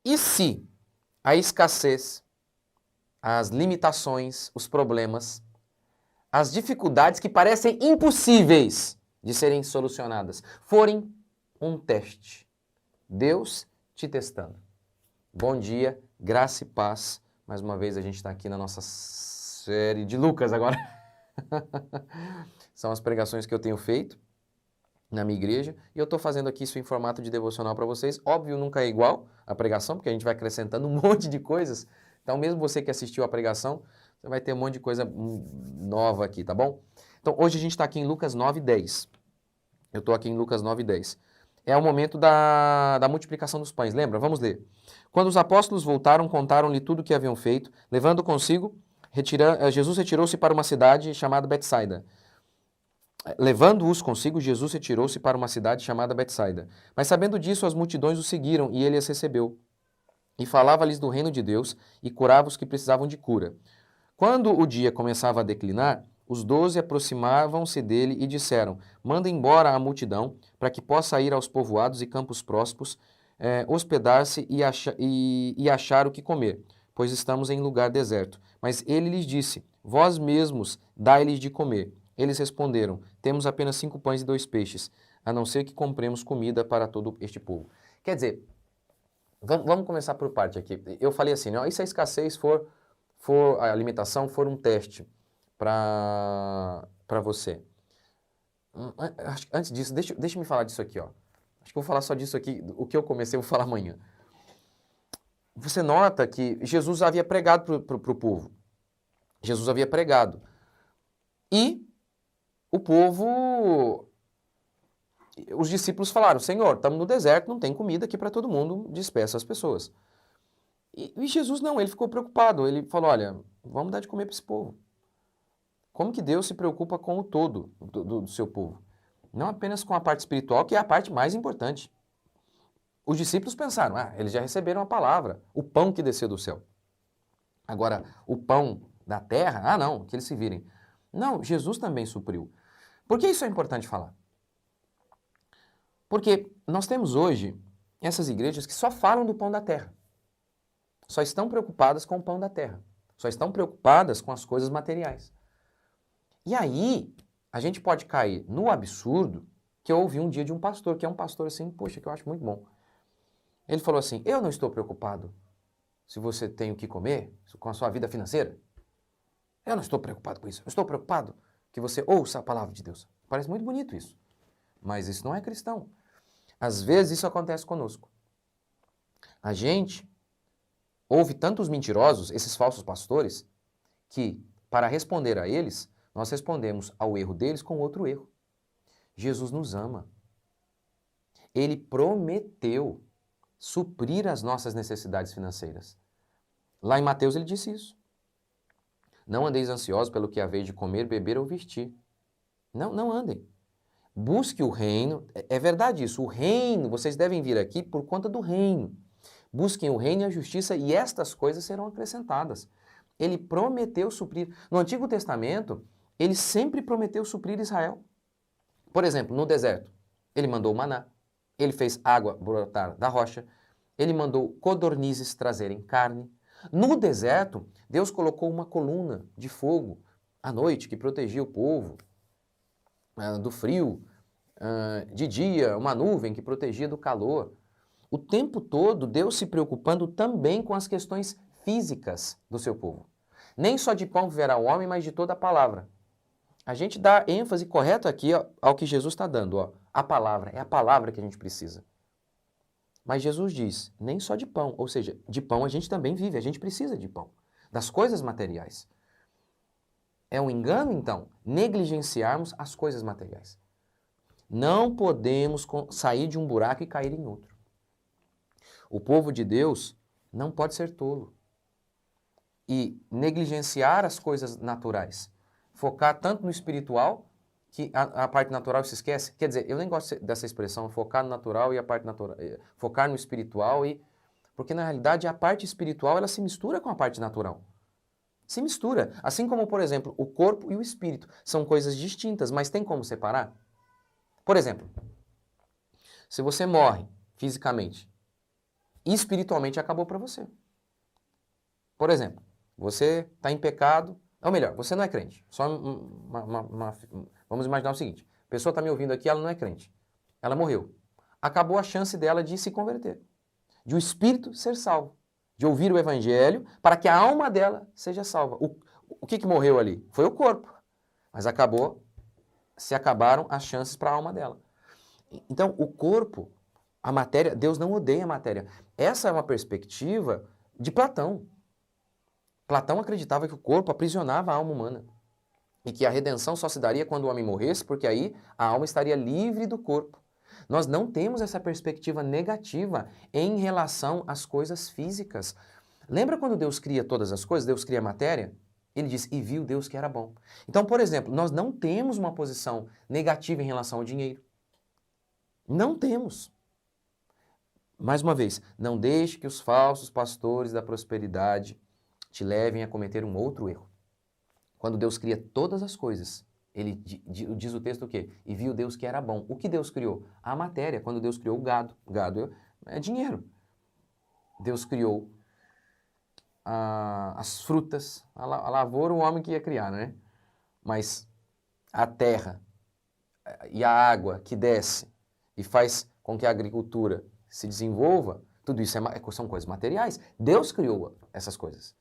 E se a escassez, as limitações, os problemas, as dificuldades que parecem impossíveis de serem solucionadas forem um teste? Deus te testando. Bom dia, graça e paz. Mais uma vez a gente está aqui na nossa série de Lucas agora. São as pregações que eu tenho feito na minha igreja e eu estou fazendo aqui isso em formato de devocional para vocês. Óbvio, nunca é igual a pregação, porque a gente vai acrescentando um monte de coisas. Então, mesmo você que assistiu a pregação, você vai ter um monte de coisa nova aqui, tá bom? Então, hoje a gente está aqui em Lucas 9:10. Eu estou aqui em Lucas 9:10. É o momento da multiplicação dos pães, lembra? Vamos ler. Quando os apóstolos voltaram, contaram-lhe tudo o que haviam feito, levando consigo, Jesus retirou-se para uma cidade chamada Betsaida. Levando-os consigo, Jesus retirou-se para uma cidade chamada Betsaida. Mas sabendo disso, as multidões o seguiram e ele as recebeu. E falava-lhes do reino de Deus e curava os que precisavam de cura. Quando o dia começava a declinar, os 12 aproximavam-se dele e disseram: Manda embora a multidão, para que possa ir aos povoados e campos próximos, hospedar-se e achar o que comer, pois estamos em lugar deserto. Mas ele lhes disse: Vós mesmos dai-lhes de comer. Eles responderam: Temos apenas 5 pães e 2 peixes, a não ser que compremos comida para todo este povo. Quer dizer, vamos começar por parte aqui. Eu falei assim, e se a escassez for a limitação for um teste para você? Antes disso, deixa eu me falar disso aqui, ó. Acho que eu vou falar só disso aqui, o que eu comecei eu vou falar amanhã. Você nota que Jesus havia pregado para o povo. Jesus havia pregado. E o povo, os discípulos falaram: Senhor, estamos no deserto, não tem comida aqui para todo mundo, despeça as pessoas. E Jesus não, ele ficou preocupado, ele falou: olha, vamos dar de comer para esse povo. Como que Deus se preocupa com o todo do seu povo? Não apenas com a parte espiritual, que é a parte mais importante. Os discípulos pensaram: eles já receberam a palavra, o pão que desceu do céu. Agora, o pão da terra, não, que eles se virem. Não, Jesus também supriu. Por que isso é importante falar? Porque nós temos hoje essas igrejas que só falam do pão da terra. Só estão preocupadas com o pão da terra. Só estão preocupadas com as coisas materiais. E aí, a gente pode cair no absurdo que eu ouvi um dia de um pastor, que é um pastor assim, poxa, que eu acho muito bom. Ele falou assim: eu não estou preocupado se você tem o que comer, com a sua vida financeira. Eu não estou preocupado com isso. Eu estou preocupado que você ouça a palavra de Deus. Parece muito bonito isso. Mas isso não é cristão. Às vezes isso acontece conosco. A gente ouve tantos mentirosos, esses falsos pastores, que para responder a eles, nós respondemos ao erro deles com outro erro. Jesus nos ama. Ele prometeu suprir as nossas necessidades financeiras. Lá em Mateus ele disse isso. Não andeis ansiosos pelo que haveis de comer, beber ou vestir. Não andem. Busque o reino. É verdade isso. O reino, vocês devem vir aqui por conta do reino. Busquem o reino e a justiça e estas coisas serão acrescentadas. Ele prometeu suprir. No Antigo Testamento, ele sempre prometeu suprir Israel. Por exemplo, no deserto, ele mandou o maná, ele fez água brotar da rocha, ele mandou codornizes trazerem carne. No deserto, Deus colocou uma coluna de fogo à noite que protegia o povo do frio, de dia, uma nuvem que protegia do calor. O tempo todo, Deus se preocupando também com as questões físicas do seu povo. Nem só de pão viverá o homem, mas de toda a palavra. A gente dá ênfase correta aqui ao que Jesus está dando. A palavra, é a palavra que a gente precisa. Mas Jesus diz, nem só de pão, ou seja, de pão a gente também vive, a gente precisa de pão, das coisas materiais. É um engano, então, negligenciarmos as coisas materiais. Não podemos sair de um buraco e cair em outro. O povo de Deus não pode ser tolo e negligenciar as coisas naturais. Focar tanto no espiritual que a parte natural se esquece. Quer dizer, eu nem gosto dessa expressão, focar no natural e a parte natural. Focar no espiritual porque na realidade a parte espiritual ela se mistura com a parte natural. Se mistura. Assim como, por exemplo, o corpo e o espírito. São coisas distintas, mas tem como separar? Por exemplo, se você morre fisicamente espiritualmente acabou para você. Por exemplo, você está em pecado, ou melhor, você não é crente. Vamos imaginar o seguinte, a pessoa está me ouvindo aqui, ela não é crente. Ela morreu. Acabou a chance dela de se converter, de o espírito ser salvo, de ouvir o evangelho para que a alma dela seja salva. O que morreu ali? Foi o corpo, mas se acabaram as chances para a alma dela. Então, o corpo, a matéria, Deus não odeia a matéria. Essa é uma perspectiva de Platão. Platão acreditava que o corpo aprisionava a alma humana e que a redenção só se daria quando o homem morresse, porque aí a alma estaria livre do corpo. Nós não temos essa perspectiva negativa em relação às coisas físicas. Lembra quando Deus cria todas as coisas? Deus cria a matéria? Ele diz, e viu Deus que era bom. Então, por exemplo, nós não temos uma posição negativa em relação ao dinheiro. Não temos. Mais uma vez, não deixe que os falsos pastores da prosperidade te levem a cometer um outro erro. Quando Deus cria todas as coisas, ele diz o texto o quê? E viu Deus que era bom. O que Deus criou? A matéria. Quando Deus criou o gado. O gado é dinheiro. Deus criou as frutas, a lavoura, o homem que ia criar, né? Mas a terra e a água que desce e faz com que a agricultura se desenvolva, tudo isso são coisas materiais. Deus criou essas coisas.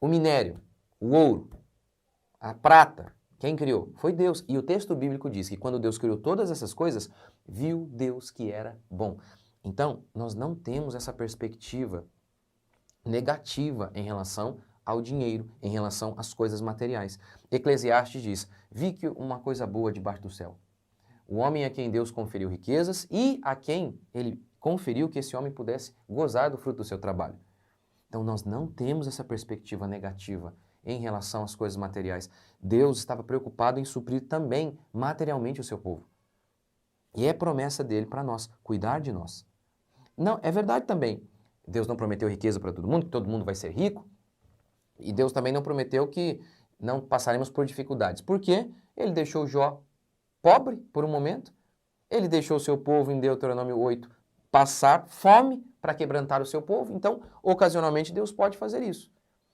O minério, o ouro, a prata, quem criou? Foi Deus. E o texto bíblico diz que quando Deus criou todas essas coisas, viu Deus que era bom. Então, nós não temos essa perspectiva negativa em relação ao dinheiro, em relação às coisas materiais. Eclesiastes diz, vi que uma coisa boa debaixo do céu. O homem a quem Deus conferiu riquezas e a quem ele conferiu que esse homem pudesse gozar do fruto do seu trabalho. Então, nós não temos essa perspectiva negativa em relação às coisas materiais. Deus estava preocupado em suprir também materialmente o seu povo. E é promessa dele para nós, cuidar de nós. Não, é verdade também. Deus não prometeu riqueza para todo mundo, que todo mundo vai ser rico. E Deus também não prometeu que não passaremos por dificuldades. Por quê? Ele deixou Jó pobre por um momento. Ele deixou o seu povo, em Deuteronômio 8, passar fome para quebrantar o seu povo. Então, ocasionalmente, Deus pode fazer isso.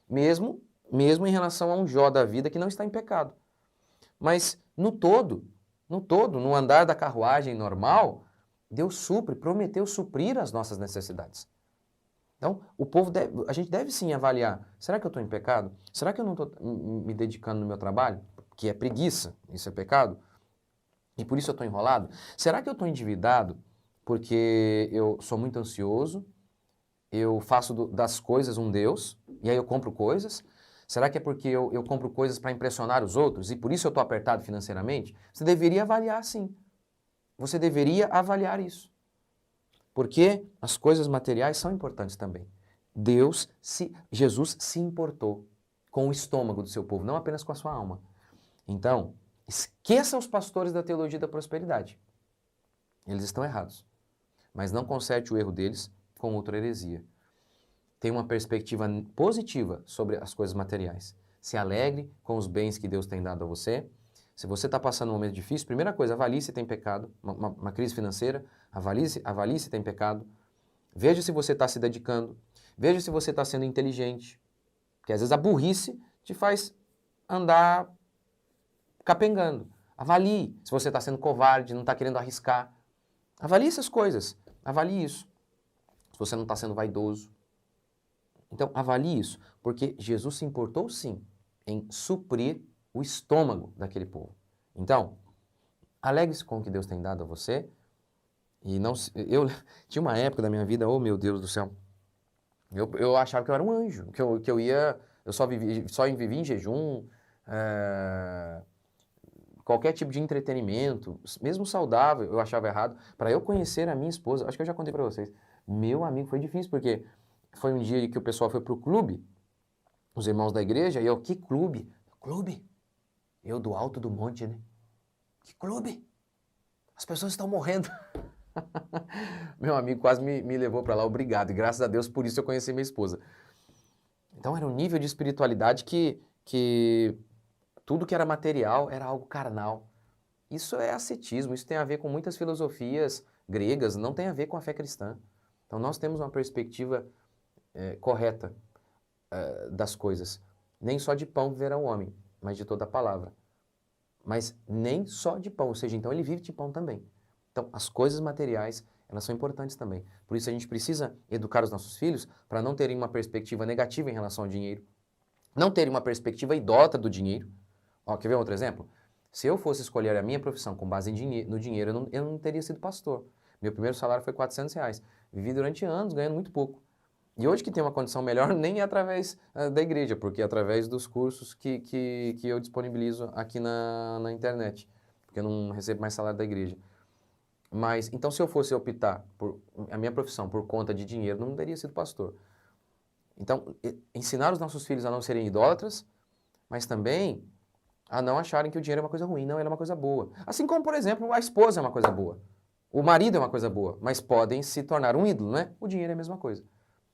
Mesmo em relação a um Jó da vida que não está em pecado. Mas, no todo, no andar da carruagem normal, Deus prometeu suprir as nossas necessidades. Então, a gente deve sim avaliar, será que eu estou em pecado? Será que eu não estou me dedicando no meu trabalho? Que é preguiça, isso é pecado? E por isso eu estou enrolado? Será que eu estou endividado porque eu sou muito ansioso, eu faço das coisas um Deus, e aí eu compro coisas? Será que é porque eu compro coisas para impressionar os outros e por isso eu estou apertado financeiramente? Você deveria avaliar sim. Você deveria avaliar isso. Porque as coisas materiais são importantes também. Jesus se importou com o estômago do seu povo, não apenas com a sua alma. Então, esqueça os pastores da teologia da prosperidade. Eles estão errados. Mas não conserte o erro deles com outra heresia. Tenha uma perspectiva positiva sobre as coisas materiais. Se alegre com os bens que Deus tem dado a você. Se você está passando um momento difícil, primeira coisa, avalie se tem pecado, uma crise financeira, avalie se tem pecado. Veja se você está se dedicando. Veja se você está sendo inteligente. Porque às vezes a burrice te faz andar capengando. Avalie se você está sendo covarde, não está querendo arriscar. Avalie essas coisas. Avalie isso. Se você não está sendo vaidoso. Então, avalie isso. Porque Jesus se importou, sim, em suprir o estômago daquele povo. Então, alegre-se com o que Deus tem dado a você. E não, eu tinha uma época da minha vida, oh meu Deus do céu, eu achava que eu era um anjo, eu só vivia em jejum, qualquer tipo de entretenimento, mesmo saudável, eu achava errado. Para eu conhecer a minha esposa, acho que eu já contei para vocês, meu amigo, foi difícil, porque foi um dia que o pessoal foi pro clube, os irmãos da igreja, e eu, que clube? Clube? Eu do alto do monte, né? Que clube? As pessoas estão morrendo. Meu amigo quase me levou para lá, obrigado. E graças a Deus por isso eu conheci minha esposa. Então era um nível de espiritualidade que tudo que era material era algo carnal. Isso é ascetismo, isso tem a ver com muitas filosofias gregas, não tem a ver com a fé cristã. Então nós temos uma perspectiva correta das coisas. Nem só de pão viverá o homem, mas de toda a palavra. Mas nem só de pão, ou seja, então ele vive de pão também. Então as coisas materiais, elas são importantes também. Por isso a gente precisa educar os nossos filhos para não terem uma perspectiva negativa em relação ao dinheiro, não terem uma perspectiva idólatra do dinheiro. Ó, quer ver outro exemplo? Se eu fosse escolher a minha profissão com base no dinheiro, eu não teria sido pastor. Meu primeiro salário foi R$ 400. Vivi durante anos ganhando muito pouco. E hoje que tem uma condição melhor, nem é através da igreja, porque é através dos cursos que eu disponibilizo aqui na internet, porque eu não recebo mais salário da igreja. Mas, então, se eu fosse optar por a minha profissão por conta de dinheiro, não teria sido pastor. Então, ensinar os nossos filhos a não serem idólatras, mas também a não acharem que o dinheiro é uma coisa ruim, não, ele é uma coisa boa. Assim como, por exemplo, a esposa é uma coisa boa, o marido é uma coisa boa, mas podem se tornar um ídolo, né? O dinheiro é a mesma coisa.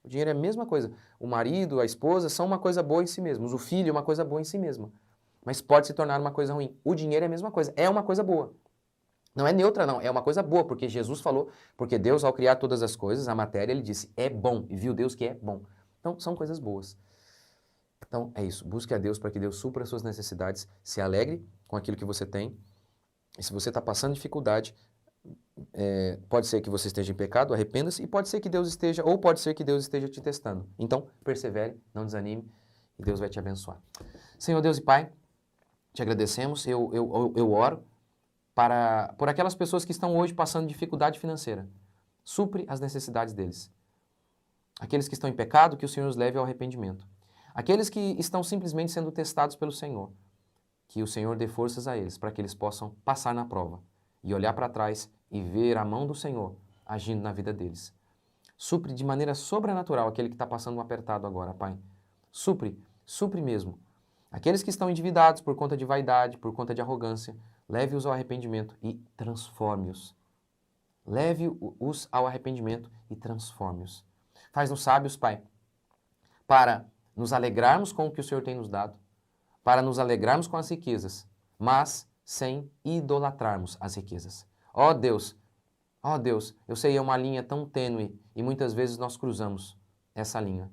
O dinheiro é a mesma coisa. O marido, a esposa são uma coisa boa em si mesmos. O filho é uma coisa boa em si mesma. Mas pode se tornar uma coisa ruim. O dinheiro é a mesma coisa. É uma coisa boa. Não é neutra, não. É uma coisa boa, porque Jesus falou, porque Deus, ao criar todas as coisas, a matéria, ele disse, é bom. E viu Deus que é bom. Então, são coisas boas. Então, é isso. Busque a Deus para que Deus supra as suas necessidades. Se alegre com aquilo que você tem. E se você está passando dificuldade, pode ser que você esteja em pecado, arrependa-se, e pode ser que Deus esteja, ou pode ser que Deus esteja te testando. Então, persevere, não desanime, e Deus vai te abençoar. Senhor Deus e Pai, te agradecemos, eu oro por aquelas pessoas que estão hoje passando dificuldade financeira. Supre as necessidades deles. Aqueles que estão em pecado, que o Senhor os leve ao arrependimento. Aqueles que estão simplesmente sendo testados pelo Senhor, que o Senhor dê forças a eles, para que eles possam passar na prova e olhar para trás e ver a mão do Senhor agindo na vida deles. Supre de maneira sobrenatural aquele que está passando um apertado agora, Pai. Supre mesmo. Aqueles que estão endividados por conta de vaidade, por conta de arrogância, leve-os ao arrependimento e transforme-os. Leve-os ao arrependimento e transforme-os. Faz-nos sábios, Pai, para nos alegrarmos com o que o Senhor tem nos dado, para nos alegrarmos com as riquezas, mas sem idolatrarmos as riquezas. Ó Deus, eu sei, é uma linha tão tênue e muitas vezes nós cruzamos essa linha.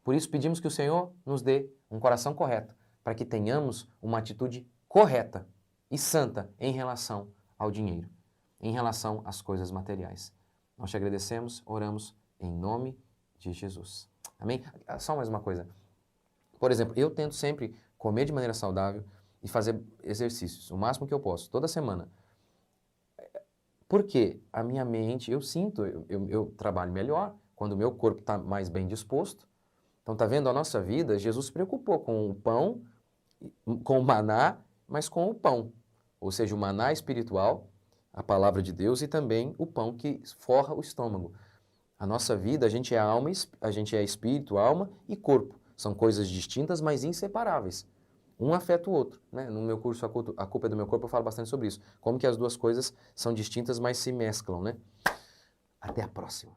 Por isso pedimos que o Senhor nos dê um coração correto, para que tenhamos uma atitude correta e santa em relação ao dinheiro, em relação às coisas materiais. Nós te agradecemos, oramos em nome de Jesus. Amém? Só mais uma coisa. Por exemplo, eu tento sempre comer de maneira saudável e fazer exercícios, o máximo que eu posso, toda semana. Porque a minha mente, eu sinto, eu trabalho melhor quando o meu corpo está mais bem disposto. Então, tá vendo a nossa vida? Jesus se preocupou com o pão, com o maná, mas com o pão. Ou seja, o maná espiritual, a palavra de Deus, e também o pão que forra o estômago. A nossa vida, a gente é alma, a gente é espírito, alma e corpo. São coisas distintas, mas inseparáveis. Um afeta o outro, né? No meu curso A Culpa é do Meu Corpo eu falo bastante sobre isso. Como que as duas coisas são distintas, mas se mesclam, né? Até a próxima.